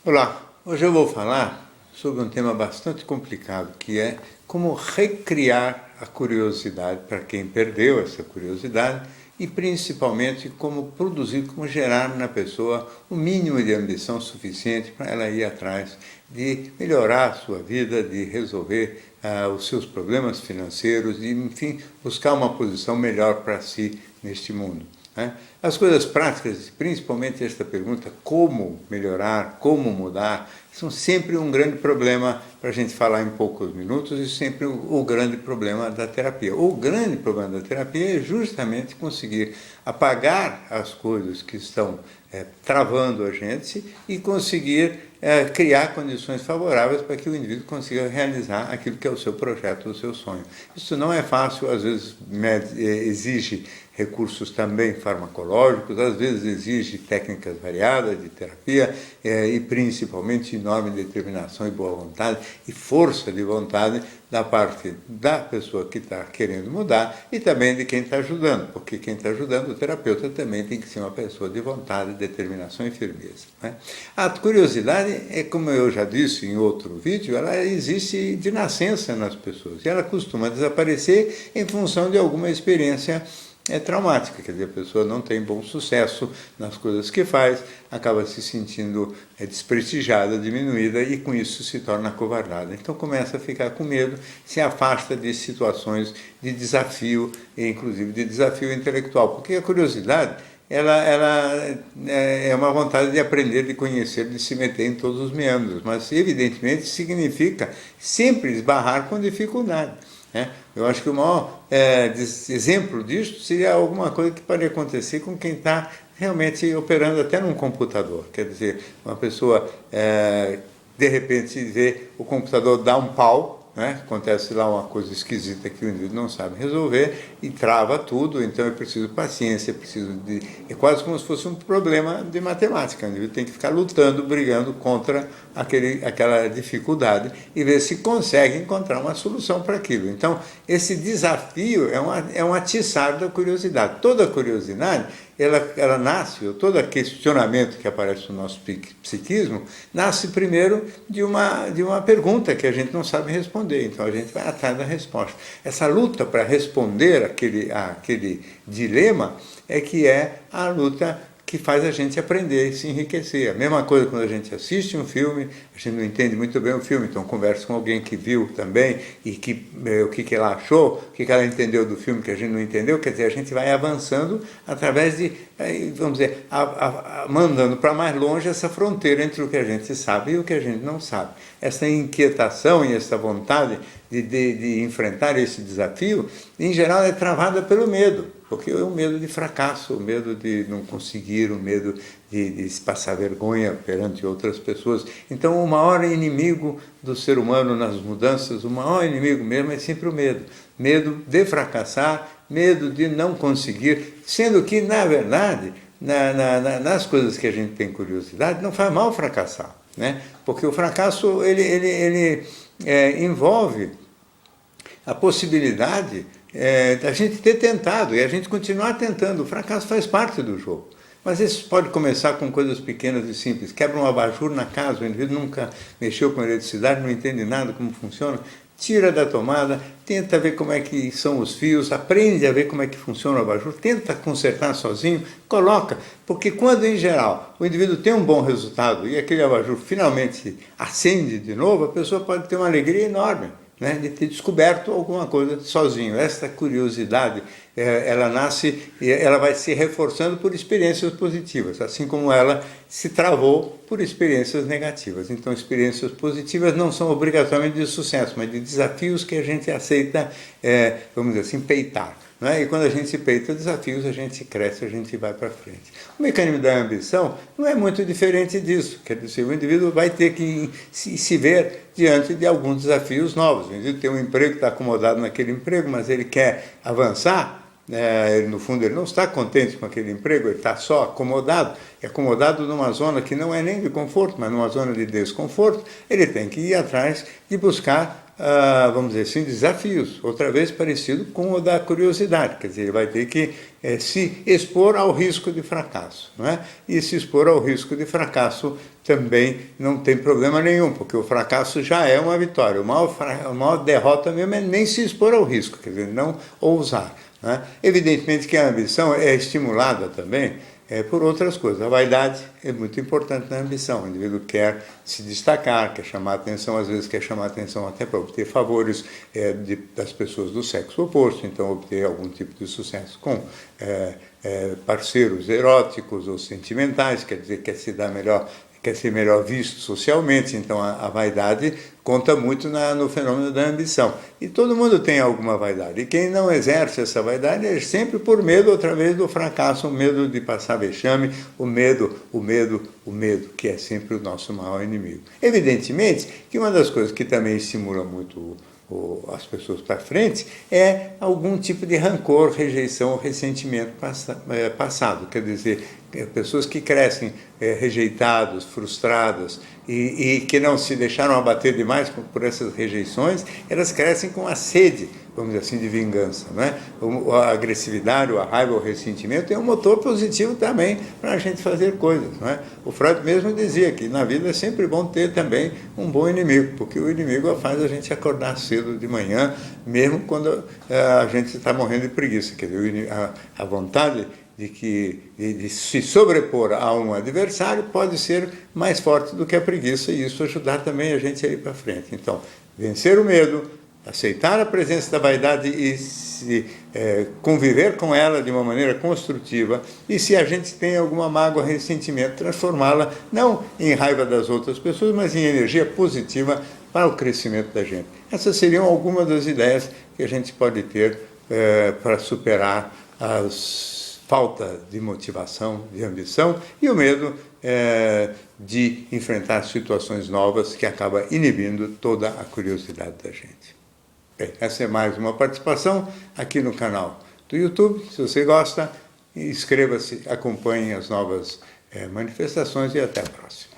Olá, hoje eu vou falar sobre um tema bastante complicado, que é como recriar a curiosidade para quem perdeu essa curiosidade e principalmente como produzir, como gerar na pessoa o mínimo de ambição suficiente para ela ir atrás de melhorar a sua vida, de resolver os seus problemas financeiros e, enfim, buscar uma posição melhor para si neste mundo. As coisas práticas, principalmente esta pergunta, como melhorar, como mudar, são sempre um grande problema para a gente falar em poucos minutos e sempre o grande problema da terapia. O grande problema da terapia é justamente conseguir apagar as coisas que estão travando a gente e conseguir criar condições favoráveis para que o indivíduo consiga realizar aquilo que é o seu projeto, o seu sonho. Isso não é fácil, às vezes exige recursos também farmacológicos, às vezes exige técnicas variadas de terapia e principalmente enorme determinação e boa vontade e força de vontade da parte da pessoa que está querendo mudar e também de quem está ajudando, porque quem está ajudando, o terapeuta, também tem que ser uma pessoa de vontade, determinação e firmeza. A curiosidade é, como eu já disse em outro vídeo, ela existe de nascença nas pessoas e ela costuma desaparecer em função de alguma experiência traumática, quer dizer, a pessoa não tem bom sucesso nas coisas que faz, acaba se sentindo desprestigiada, diminuída e com isso se torna acovardada. Então começa a ficar com medo, se afasta de situações de desafio, inclusive de desafio intelectual, porque a curiosidade ela é uma vontade de aprender, de conhecer, de se meter em todos os meandros, mas evidentemente significa sempre esbarrar com dificuldade. Eu acho que o maior exemplo disso seria alguma coisa que pode acontecer com quem está realmente operando até num computador. Quer dizer, uma pessoa de repente vê o computador dar um pau, acontece lá uma coisa esquisita que o indivíduo não sabe resolver e trava tudo, então é preciso paciência, é quase como se fosse um problema de matemática. O indivíduo tem que ficar lutando, brigando contra aquela dificuldade e ver se consegue encontrar uma solução para aquilo. Então, esse desafio é um atiçar da curiosidade. Toda curiosidade, ela nasce, ou todo questionamento que aparece no nosso psiquismo, nasce primeiro de uma pergunta que a gente não sabe responder, então a gente vai atrás da resposta. Essa luta para responder aquele dilema que é a luta que faz a gente aprender e se enriquecer. A mesma coisa quando a gente assiste um filme, a gente não entende muito bem o filme, então conversa com alguém que viu também e o que ela achou, o que ela entendeu do filme que a gente não entendeu, quer dizer, a gente vai avançando através de, vamos dizer, mandando para mais longe essa fronteira entre o que a gente sabe e o que a gente não sabe. Essa inquietação e essa vontade de enfrentar esse desafio, em geral, é travada pelo medo, porque é o medo de fracasso, o medo de não conseguir, o medo de se passar vergonha perante outras pessoas. Então, o maior inimigo do ser humano nas mudanças, o maior inimigo mesmo é sempre o medo. Medo de fracassar, medo de não conseguir, sendo que, na verdade, nas coisas que a gente tem curiosidade, não faz mal fracassar, porque o fracasso ele envolve a possibilidade da gente ter tentado e a gente continuar tentando. O fracasso faz parte do jogo. Mas isso pode começar com coisas pequenas e simples. Quebra um abajur na casa, o indivíduo nunca mexeu com eletricidade, não entende nada como funciona. Tira da tomada, tenta ver como é que são os fios, aprende a ver como é que funciona o abajur, tenta consertar sozinho, coloca. Porque quando, em geral, o indivíduo tem um bom resultado e aquele abajur finalmente acende de novo, a pessoa pode ter uma alegria enorme de ter descoberto alguma coisa sozinho. Essa curiosidade, ela nasce e ela vai se reforçando por experiências positivas, assim como ela se travou por experiências negativas. Então, experiências positivas não são obrigatoriamente de sucesso, mas de desafios que a gente aceita, vamos dizer assim, peitar. E quando a gente peita desafios, a gente cresce, a gente vai para frente. O mecanismo da ambição não é muito diferente disso. Quer dizer, o indivíduo vai ter que se ver diante de alguns desafios novos. O indivíduo tem um emprego, está acomodado naquele emprego, mas ele quer avançar. No fundo, ele não está contente com aquele emprego, ele está só acomodado numa zona que não é nem de conforto, mas numa zona de desconforto. Ele tem que ir atrás de buscar vamos dizer assim, desafios, outra vez parecido com o da curiosidade, quer dizer, ele vai ter que se expor ao risco de fracasso, não é? E se expor ao risco de fracasso também não tem problema nenhum, porque o fracasso já é uma vitória, a maior derrota mesmo é nem se expor ao risco, quer dizer, não ousar. Não é? Evidentemente que a ambição é estimulada também por outras coisas. A vaidade é muito importante na ambição. O indivíduo quer se destacar, quer chamar atenção, às vezes quer chamar atenção até para obter favores das pessoas do sexo oposto, então obter algum tipo de sucesso com parceiros eróticos ou sentimentais, quer dizer, quer se dar melhor, quer ser melhor visto socialmente, então a vaidade conta muito no fenômeno da ambição. E todo mundo tem alguma vaidade, e quem não exerce essa vaidade é sempre por medo, outra vez, do fracasso, o medo de passar vexame, o medo, que é sempre o nosso maior inimigo. Evidentemente que uma das coisas que também estimula muito as pessoas para frente é algum tipo de rancor, rejeição ou ressentimento passado. Quer dizer, pessoas que crescem rejeitados, frustradas e que não se deixaram abater demais por essas rejeições, elas crescem com a sede, vamos dizer assim, de vingança. Não é? A agressividade, a raiva, o ressentimento é um motor positivo também para a gente fazer coisas. Não é? O Freud mesmo dizia que na vida é sempre bom ter também um bom inimigo, porque o inimigo faz a gente acordar cedo de manhã, mesmo quando a gente está morrendo de preguiça. Quer dizer, a vontade de se sobrepor a um adversário pode ser mais forte do que a preguiça e isso ajudar também a gente a ir para frente. Então, vencer o medo, aceitar a presença da vaidade e conviver com ela de uma maneira construtiva, e se a gente tem alguma mágoa, ressentimento, transformá-la não em raiva das outras pessoas, mas em energia positiva para o crescimento da gente. Essas seriam algumas das ideias que a gente pode ter para superar as falta de motivação, de ambição e o medo de enfrentar situações novas que acaba inibindo toda a curiosidade da gente. Bem, essa é mais uma participação aqui no canal do YouTube. Se você gosta, inscreva-se, acompanhe as novas manifestações e até a próxima.